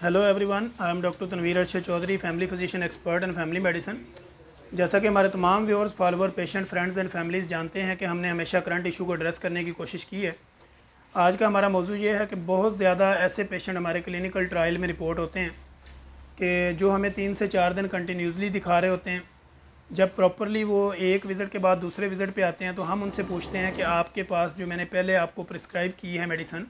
Hello everyone, I am doctor Tanveer Arshad Chaudhary, family physician expert and family medicine. जैसा कि हमारे तमाम viewers, follower, patient, friends and families जानते हैं कि हमने हमेशा करंट इशू को एड्रेस करने की कोशिश की है। आज का हमारा मौजू ये है कि बहुत ज़्यादा ऐसे पेशेंट हमारे क्लिनिकल ट्रायल में रिपोर्ट होते हैं कि जो हमें 3 से 4 दिन कंटिन्यूसली दिखा रहे होते हैं। जब प्रॉपरली वो एक विज़िट के बाद दूसरे विज़िट पे आते हैं तो हम उनसे पूछते हैं कि आपके पास जो मैंने पहले आपको प्रिस्क्राइब की है मेडिसिन,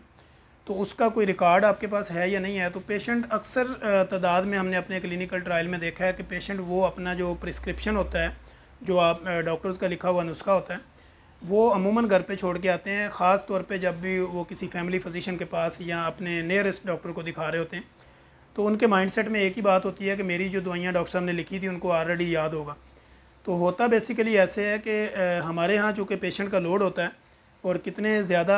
तो उसका कोई रिकॉर्ड आपके पास है या नहीं है। तो पेशेंट अक्सर तादाद में हमने अपने क्लिनिकल ट्रायल में देखा है कि पेशेंट वो अपना जो प्रिस्क्रिप्शन होता है, जो आप डॉक्टर्स का लिखा हुआ नुस्खा होता है, वो अमूमन घर पे छोड़ के आते हैं। ख़ास तौर पे जब भी वो किसी फैमिली फिजिशियन के पास या अपने नियरेस्ट डॉक्टर को दिखा रहे होते हैं, तो उनके माइंडसेट में एक ही बात होती है कि मेरी जो दवाइयाँ डॉक्टर साहब ने लिखी थी उनको ऑलरेडी याद होगा। तो होता बेसिकली ऐसे है कि हमारे यहाँ चूँकि पेशेंट का लोड होता है और कितने ज़्यादा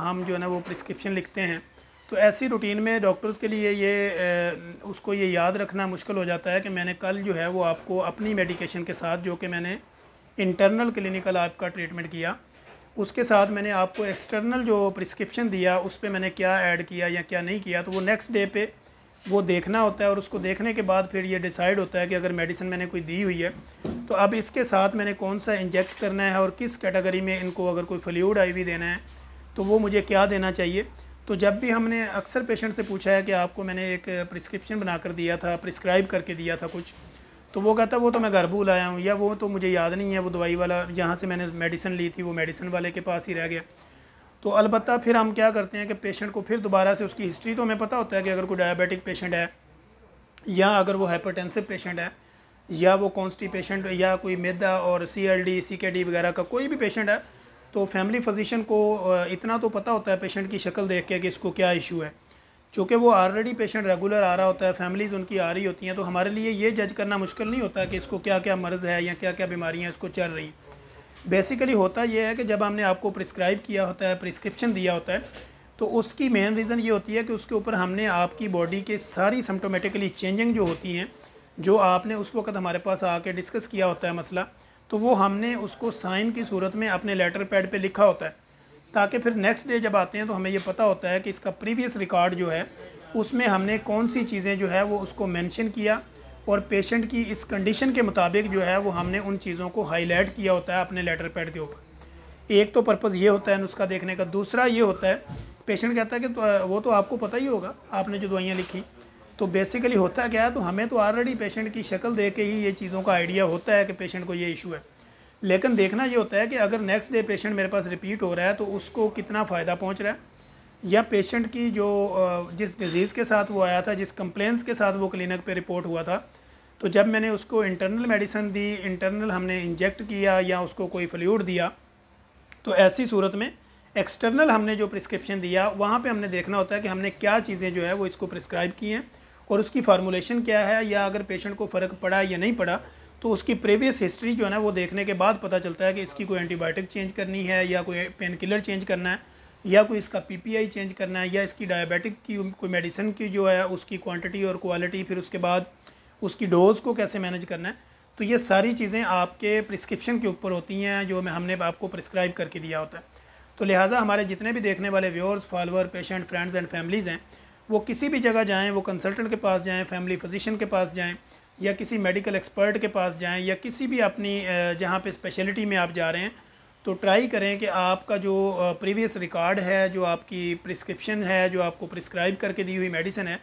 हम जो है ना वो प्रिस्क्रिप्शन लिखते हैं, तो ऐसी रूटीन में डॉक्टर्स के लिए उसको ये याद रखना मुश्किल हो जाता है कि मैंने कल जो है वो आपको अपनी मेडिकेशन के साथ, जो कि मैंने इंटरनल क्लिनिकल आपका ट्रीटमेंट किया, उसके साथ मैंने आपको एक्सटर्नल जो प्रिस्क्रिप्शन दिया उस पर मैंने क्या ऐड किया या क्या नहीं किया, तो वो नेक्स्ट डे पे वो देखना होता है। और उसको देखने के बाद फिर ये डिसाइड होता है कि अगर मेडिसिन मैंने कोई दी हुई है तो अब इसके साथ मैंने कौन सा इंजेक्ट करना है और किस कैटेगरी में इनको, अगर कोई फ्लूइड आईवी देना है तो वो मुझे क्या देना चाहिए। तो जब भी हमने अक्सर पेशेंट से पूछा है कि आपको मैंने एक प्रिस्क्रिप्शन बना कर दिया था, प्रिस्क्राइब करके दिया था कुछ, तो वो कहता है वो तो मैं घर भूल आया हूँ, या वो तो मुझे याद नहीं है, वो दवाई वाला जहाँ से मैंने मेडिसिन ली थी वो मेडिसिन वाले के पास ही रह गया। तो अलबत्ता फिर हम क्या करते हैं कि पेशेंट को फिर दोबारा से उसकी हिस्ट्री तो हमें पता होता है कि अगर कोई डायबिटिक पेशेंट है, या अगर वो हाइपरटेंसिव पेशेंट है, या वो कॉन्स्टिपेशन, या कोई मैदा और CLD CKD वगैरह का कोई भी पेशेंट है, तो फैमिली फिजिशियन को इतना तो पता होता है पेशेंट की शक्ल देख के कि इसको क्या इशू है। चूँकि वो ऑलरेडी पेशेंट रेगुलर आ रहा होता है, फैमिलीज़ उनकी आ रही होती हैं, तो हमारे लिए ये जज करना मुश्किल नहीं होता कि इसको क्या क्या मर्ज़ है या क्या क्या बीमारियाँ इसको चल रही हैं। बेसिकली होता ये है कि जब हमने आपको प्रिस्क्राइब किया होता है, प्रिस्क्रिप्शन दिया होता है, तो उसकी मेन रीज़न ये होती है कि उसके ऊपर हमने आपकी बॉडी के सारी सिम्टोमेटिकली चेंजिंग जो होती हैं, जो आपने उस वक्त हमारे पास आके डिस्कस किया होता है मसला, तो वो हमने उसको साइन की सूरत में अपने लेटर पैड पे लिखा होता है, ताकि फिर नेक्स्ट डे जब आते हैं तो हमें ये पता होता है कि इसका प्रीवियस रिकॉर्ड जो है उसमें हमने कौन सी चीज़ें जो है वो उसको मेंशन किया, और पेशेंट की इस कंडीशन के मुताबिक जो है वो हमने उन चीज़ों को हाईलाइट किया होता है अपने लेटर पैड के ऊपर। एक तो पर्पज़ ये होता है नुस्खा देखने का। दूसरा ये होता है, पेशेंट कहता है कि तो वो तो आपको पता ही होगा, आपने जो दवाइयाँ लिखी। तो बेसिकली होता क्या है, तो हमें तो ऑलरेडी पेशेंट की शक्ल देख के ही ये चीज़ों का आइडिया होता है कि पेशेंट को ये इशू है। लेकिन देखना ये होता है कि अगर नेक्स्ट डे पेशेंट मेरे पास रिपीट हो रहा है तो उसको कितना फ़ायदा पहुंच रहा है, या पेशेंट की जो जिस डिज़ीज़ के साथ वो आया था, जिस कंप्लेंट्स के साथ वो क्लिनिक पे रिपोर्ट हुआ था, तो जब मैंने उसको इंटरनल मेडिसिन दी, इंटरनल हमने इंजेक्ट किया या उसको कोई फ्लूइड दिया, तो ऐसी सूरत में एक्सटर्नल हमने जो प्रिस्क्रिप्शन दिया वहाँ पे हमने देखना होता है कि हमने क्या चीज़ें जो है वो इसको प्रिस्क्राइब की हैं और उसकी फार्मूलेशन क्या है, या अगर पेशेंट को फ़र्क पड़ा या नहीं पड़ा, तो उसकी प्रीवियस हिस्ट्री जो है ना वो देखने के बाद पता चलता है कि इसकी कोई एंटीबायोटिक चेंज करनी है, या कोई पेन किलर चेंज करना है, या कोई इसका PPI चेंज करना है, या इसकी डायबिटिक की कोई मेडिसिन की जो है उसकी क्वांटिटी और क्वालिटी, फिर उसके बाद उसकी डोज़ को कैसे मैनेज करना है। तो ये सारी चीज़ें आपके प्रिस्क्रिप्शन के ऊपर होती हैं जो हमने आपको प्रिस्क्राइब करके दिया होता है। तो लिहाजा हमारे जितने भी देखने वाले viewers, follower, patient, friends and families हैं, वो किसी भी जगह जाएँ, वो कंसल्टेंट के पास जाएँ, फैमिली फिजिशियन के पास जाएँ, या किसी मेडिकल एक्सपर्ट के पास जाएँ, या किसी भी अपनी जहाँ पे स्पेशलिटी में आप जा रहे हैं, तो ट्राई करें कि आपका जो प्रीवियस रिकॉर्ड है, जो आपकी प्रिस्क्रिप्शन है, जो आपको प्रिस्क्राइब करके दी हुई मेडिसिन है,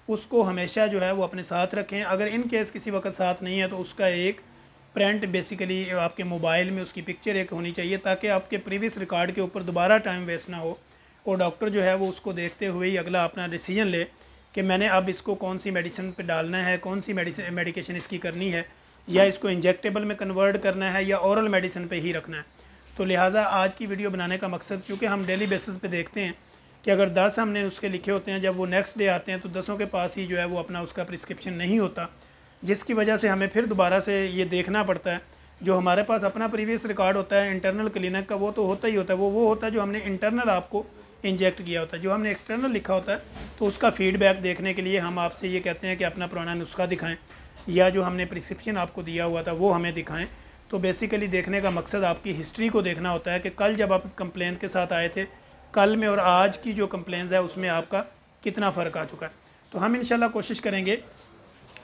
उसको हमेशा जो है वो अपने साथ रखें। अगर इन केस किसी वक्त साथ नहीं है तो उसका एक प्रिंट, बेसिकली आपके मोबाइल में उसकी पिक्चर एक होनी चाहिए, ताकि आपके प्रीवियस रिकॉर्ड के ऊपर दोबारा टाइम वेस्ट ना हो, और डॉक्टर जो है वो उसको देखते हुए ही अगला अपना डिसीजन ले कि मैंने अब इसको कौन सी मेडिसिन पे डालना है, कौन सी मेडिकेशन इसकी करनी है, या इसको इंजेक्टेबल में कन्वर्ट करना है, या औरल मेडिसिन पे ही रखना है। तो लिहाजा आज की वीडियो बनाने का मकसद, क्योंकि हम डेली बेसिस पे देखते हैं कि अगर 10 हमने उसके लिखे होते हैं, जब वो नेक्स्ट डे आते हैं तो 10 के पास ही जो है वो अपना उसका प्रिस्क्रिप्शन नहीं होता, जिसकी वजह से हमें फिर दोबारा से ये देखना पड़ता है। जो हमारे पास अपना प्रीवियस रिकॉर्ड होता है इंटरनल क्लिनिक का, वो तो होता ही होता है, वो होता है जो हमने इंटरनल आपको इंजेक्ट किया होता है। जो हमने एक्सटर्नल लिखा होता है तो उसका फीडबैक देखने के लिए हम आपसे ये कहते हैं कि अपना पुराना नुस्खा दिखाएं, या जो हमने प्रिस्क्रिप्शन आपको दिया हुआ था वो हमें दिखाएं। तो बेसिकली देखने का मकसद आपकी हिस्ट्री को देखना होता है कि कल जब आप कंप्लेंट के साथ आए थे, कल में और आज की जो कंप्लेंट्स है उसमें आपका कितना फ़र्क आ चुका है। तो हम इंशाल्लाह कोशिश करेंगे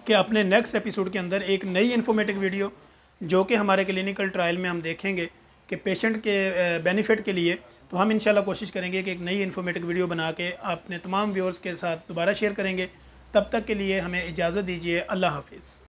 कि अपने नेक्स्ट एपिसोड के अंदर एक नई इन्फॉर्मेटिव वीडियो जो कि हमारे क्लिनिकल ट्रायल में हम देखेंगे कि पेशेंट के बेनिफिट के लिए, तो हम इंशाल्लाह कोशिश करेंगे कि एक नई इन्फॉर्मेटिव वीडियो बना के अपने तमाम व्यूअर्स के साथ दोबारा शेयर करेंगे। तब तक के लिए हमें इजाज़त दीजिए। अल्लाह हाफिज़।